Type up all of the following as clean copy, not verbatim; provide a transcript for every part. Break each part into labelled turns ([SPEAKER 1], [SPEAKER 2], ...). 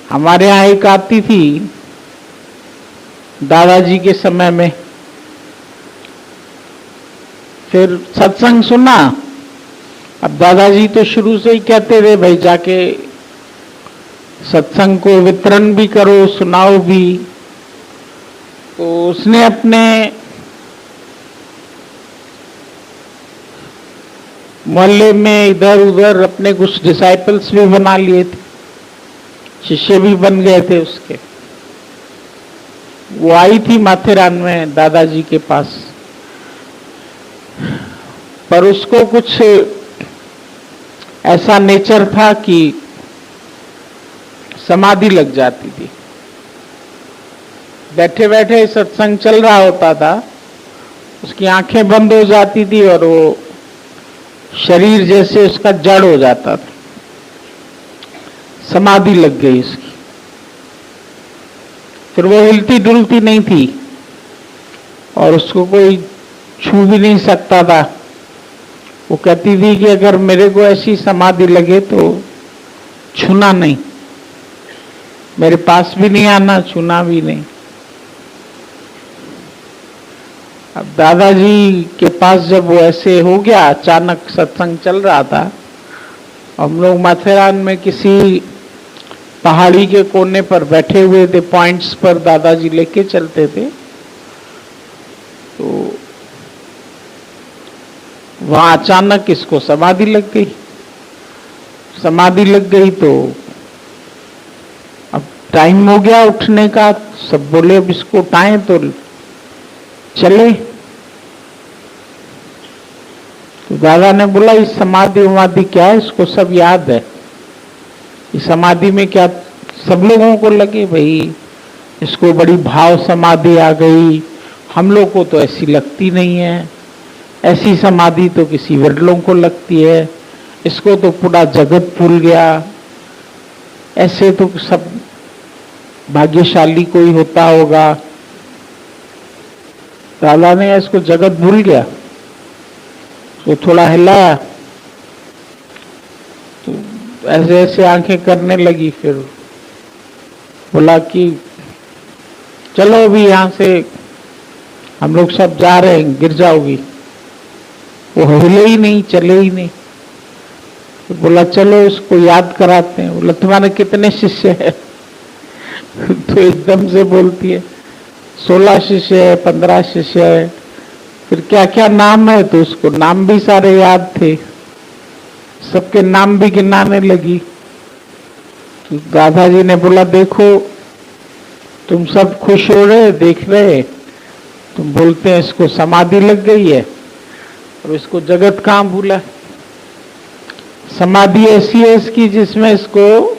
[SPEAKER 1] हमारे यहाँ एक आती थी दादाजी के समय में, फिर सत्संग सुना। अब दादाजी तो शुरू से ही कहते थे भाई जाके सत्संग को वितरण भी करो, सुनाओ भी। तो उसने अपने मोहल्ले में इधर उधर अपने कुछ डिसाइपल्स भी बना लिए थे, शिष्य भी बन गए थे उसके। वो आई थी माथेरान में दादाजी के पास, पर उसको कुछ ऐसा नेचर था कि समाधि लग जाती थी। बैठे बैठे सत्संग चल रहा होता था, उसकी आंखें बंद हो जाती थी और वो शरीर जैसे उसका जड़ हो जाता था, समाधि लग गई उसकी। फिर वो हिलती डुलती नहीं थी और उसको कोई छू भी नहीं सकता था। वो कहती थी कि अगर मेरे को ऐसी समाधि लगे तो छूना नहीं, मेरे पास भी नहीं आना, छूना भी नहीं। अब दादाजी के पास जब वो ऐसे हो गया, अचानक सत्संग चल रहा था, हम लोग माथेरान में किसी पहाड़ी के कोने पर बैठे हुए थे, पॉइंट्स पर दादाजी लेके चलते थे। तो वहां अचानक इसको समाधि लग गई। समाधि लग गई तो अब टाइम हो गया उठने का, सब बोले अब इसको उठाएं तो चले। तो दादा ने बोला इस समाधि उमाधि क्या है, इसको सब याद है। इस समाधि में क्या, सब लोगों को लगे भाई इसको बड़ी भाव समाधि आ गई, हम लोग को तो ऐसी लगती नहीं है, ऐसी समाधि तो किसी विरलों को लगती है, इसको तो पूरा जगत भूल गया, ऐसे तो सब भाग्यशाली कोई होता होगा। दादा ने इसको जगत भूल गया, तो थोड़ा हिलाया तो ऐसे ऐसे आंखें करने लगी। फिर बोला कि चलो अभी यहां से हम लोग सब जा रहे हैं, गिर जाओगी। वो हिले ही नहीं, चले ही नहीं। तो बोला चलो इसको याद कराते हैं। बोला तुम्हारे कितने शिष्य है? तो एकदम से बोलती है 16 शिष्य है, 15 शिष्य है। फिर क्या क्या नाम है, तो उसको नाम भी सारे याद थे, सबके नाम भी गिनाने लगी। तो दादाजी ने बोला देखो तुम सब खुश हो रहे, देख रहे, तुम बोलते हैं इसको समाधि लग गई है, अब इसको जगत कहां भूला। समाधि ऐसी है इसकी जिसमें इसको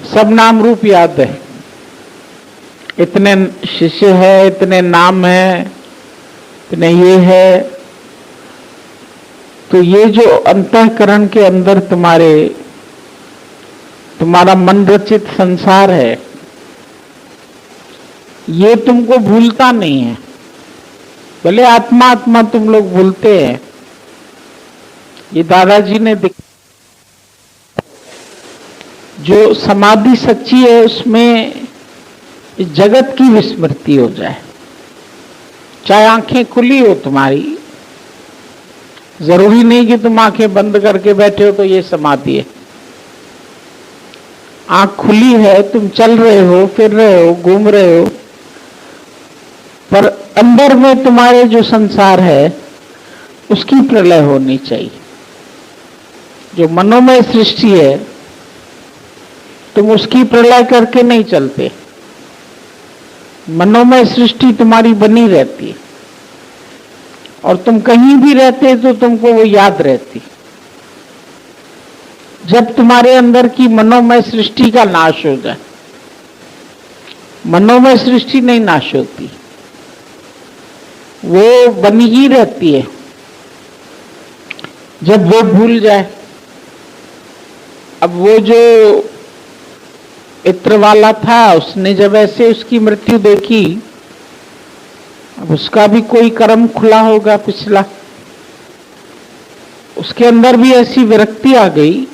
[SPEAKER 1] सब नाम रूप याद है, इतने शिष्य है, इतने नाम है, इतने ये है। तो ये जो अंतःकरण के अंदर तुम्हारा मन रचित संसार है, ये तुमको भूलता नहीं है। भले आत्मा आत्मा तुम लोग भूलते हैं। ये दादाजी ने जो समाधि सच्ची है उसमें जगत की विस्मृति हो जाए, चाहे आंखें खुली हो तुम्हारी, जरूरी नहीं कि तुम आंखें बंद करके बैठे हो तो ये समाधि है। आंख खुली है, तुम चल रहे हो, फिर रहे हो, घूम रहे हो, पर अंदर में तुम्हारे जो संसार है उसकी प्रलय होनी चाहिए। जो मनोमय सृष्टि है तुम उसकी प्रलय करके नहीं चलते, मनोमय सृष्टि तुम्हारी बनी रहती है और तुम कहीं भी रहते तो तुमको वो याद रहती। जब तुम्हारे अंदर की मनोमय सृष्टि का नाश हो जाए, मनोमय सृष्टि नहीं नाश होती, वो बनी ही रहती है। जब वो भूल जाए, अब वो जो इत्र वाला था उसने जब ऐसे उसकी मृत्यु देखी, अब उसका भी कोई कर्म खुला होगा पिछला, उसके अंदर भी ऐसी विरक्ति आ गई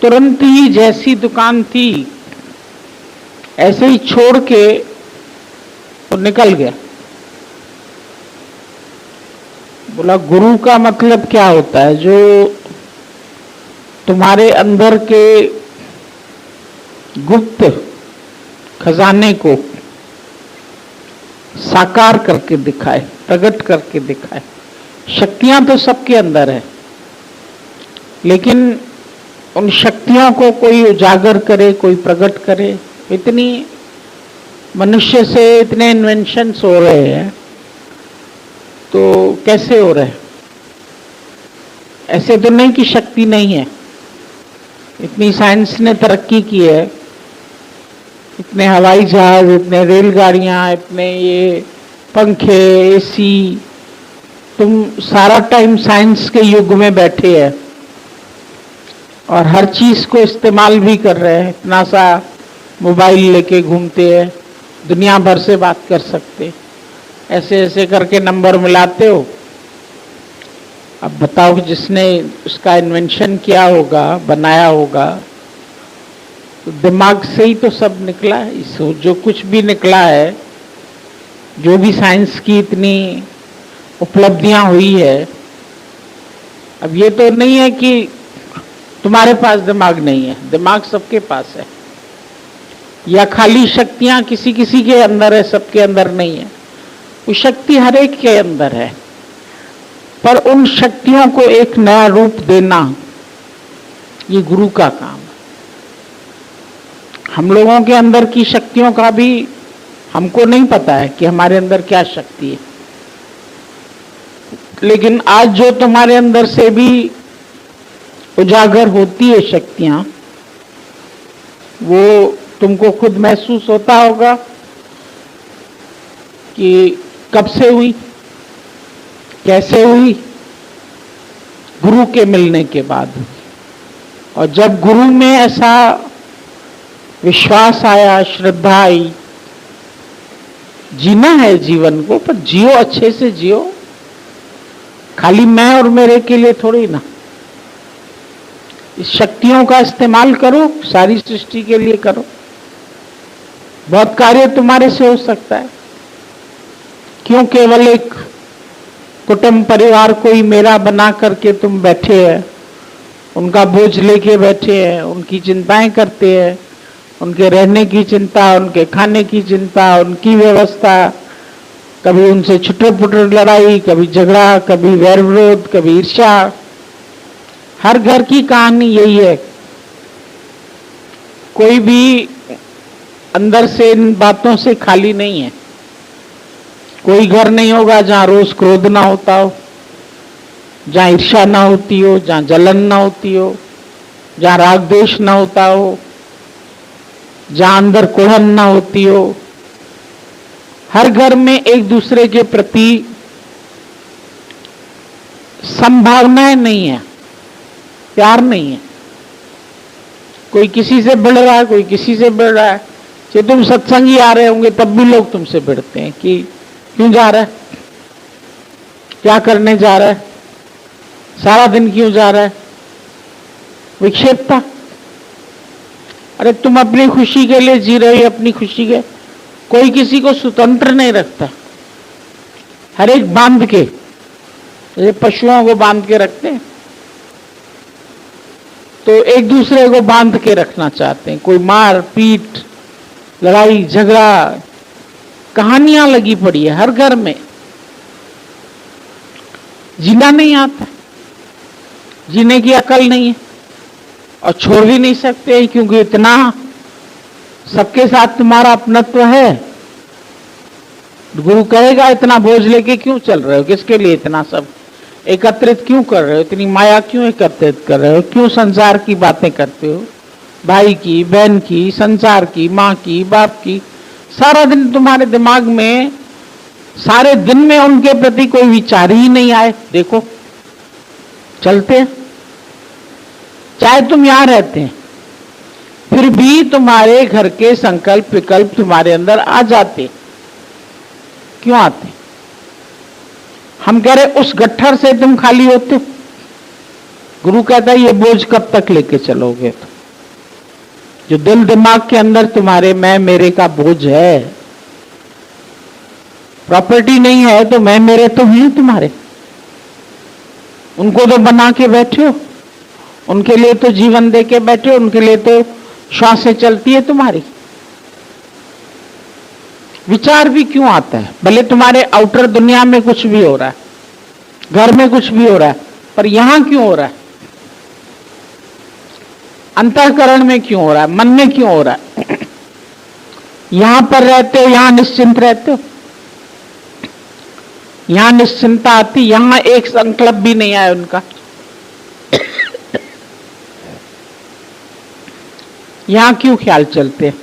[SPEAKER 1] तुरंत ही जैसी दुकान थी ऐसे ही छोड़ के वो निकल गया। बोला गुरु का मतलब क्या होता है? जो तुम्हारे अंदर के गुप्त खजाने को साकार करके दिखाए, प्रकट करके दिखाए। शक्तियां तो सबके अंदर है, लेकिन उन शक्तियों को कोई उजागर करे, कोई प्रकट करे। इतनी मनुष्य से इतने इन्वेंशंस हो रहे हैं, तो कैसे हो रहे हैं? ऐसे तो नहीं कि शक्ति नहीं है। इतनी साइंस ने तरक्की की है, इतने हवाई जहाज, इतने रेलगाड़ियां, इतने ये पंखे, एसी। तुम सारा टाइम साइंस के युग में बैठे हैं और हर चीज को इस्तेमाल भी कर रहे हैं। इतना सा मोबाइल लेके घूमते हैं, दुनिया भर से बात कर सकते, ऐसे ऐसे करके नंबर मिलाते हो। अब बताओ जिसने उसका इन्वेंशन किया होगा, बनाया होगा, तो दिमाग से ही तो सब निकला है। इसो जो कुछ भी निकला है, जो भी साइंस की इतनी उपलब्धियां हुई है, अब ये तो नहीं है कि तुम्हारे पास दिमाग नहीं है, दिमाग सबके पास है। या खाली शक्तियां किसी किसी के अंदर है, सबके अंदर नहीं है। वो शक्ति हर एक के अंदर है, पर उन शक्तियों को एक नया रूप देना, ये गुरु का काम है। हम लोगों के अंदर की शक्तियों का भी हमको नहीं पता है कि हमारे अंदर क्या शक्ति है, लेकिन आज जो तुम्हारे अंदर से भी उजागर होती है शक्तियां, वो तुमको खुद महसूस होता होगा कि कब से हुई, कैसे हुई? गुरु के मिलने के बाद। और जब गुरु में ऐसा विश्वास आया, श्रद्धा आई, जीना है जीवन को, पर जियो, अच्छे से जियो। खाली मैं और मेरे के लिए थोड़ी ना। इस शक्तियों का इस्तेमाल करो, सारी सृष्टि के लिए करो। बहुत कार्य तुम्हारे से हो सकता है। क्यों केवल एक कुटुंब परिवार को ही मेरा बना करके तुम बैठे हैं, उनका बोझ लेके बैठे हैं, उनकी चिंताएं करते हैं, उनके रहने की चिंता, उनके खाने की चिंता, उनकी व्यवस्था, कभी उनसे छुटर-पुटर लड़ाई, कभी झगड़ा, कभी वैर विरोध, कभी ईर्ष्या। हर घर की कहानी यही है। कोई भी अंदर से इन बातों से खाली नहीं है। कोई घर नहीं होगा जहां रोज क्रोध ना होता हो, जहां ईर्ष्या ना होती हो, जहां जलन ना होती हो, जहां राग द्वेष ना होता हो, जहां अंदर कुड़न ना होती हो। हर घर में एक दूसरे के प्रति संभावनाएं नहीं है, प्यार नहीं है। कोई किसी से बढ़ रहा है, कोई किसी से बढ़ रहा है। जो तुम सत्संगी आ रहे होंगे तब भी लोग तुमसे बढ़ते हैं कि क्यों जा रहा है, क्या करने जा रहा है, सारा दिन क्यों जा रहा है, विक्षेपता। अरे तुम अपनी खुशी के लिए जी रहे हो, अपनी खुशी के। कोई किसी को स्वतंत्र नहीं रखता, हर एक बांध के, जैसे पशुओं को बांध के रखते हैं, तो एक दूसरे को बांध के रखना चाहते हैं। कोई मार पीट, लड़ाई झगड़ा, कहानियां लगी पड़ी है हर घर में। जीना नहीं आता, जीने की अकल नहीं है, और छोड़ भी नहीं सकते क्योंकि इतना सबके साथ तुम्हारा अपनत्व है। गुरु कहेगा इतना बोझ लेके क्यों चल रहे हो, किसके लिए इतना सब एकत्रित क्यों कर रहे हो, इतनी माया क्यों एकत्रित कर रहे हो, क्यों संसार की बातें करते हो, भाई की, बहन की, संसार की, माँ की, बाप की। सारा दिन तुम्हारे दिमाग में, सारे दिन में उनके प्रति कोई विचार ही नहीं आए। देखो चलते हैं, चाहे तुम यहां रहते हैं, फिर भी तुम्हारे घर के संकल्प विकल्प तुम्हारे अंदर आ जाते। क्यों आते? हम कह रहे उस गट्ठर से तुम खाली होते। गुरु कहता है ये बोझ कब तक लेके चलोगे? तो जो दिल दिमाग के अंदर तुम्हारे मैं मेरे का बोझ है, प्रॉपर्टी नहीं है तो मैं मेरे तो हैं तुम्हारे, उनको तो बना के बैठे हो, उनके लिए तो जीवन दे के बैठे हो, उनके लिए तो श्वासें चलती है तुम्हारी। विचार भी क्यों आता है? भले तुम्हारे आउटर दुनिया में कुछ भी हो रहा है, घर में कुछ भी हो रहा है, पर यहां क्यों हो रहा है? अंतःकरण में क्यों हो रहा है? मन में क्यों हो रहा है? यहां पर रहते हो, यहां निश्चिंत रहते हो, यहां निश्चिंता आती, यहां एक संकल्प भी नहीं आया उनका, यहां क्यों ख्याल चलते हैं?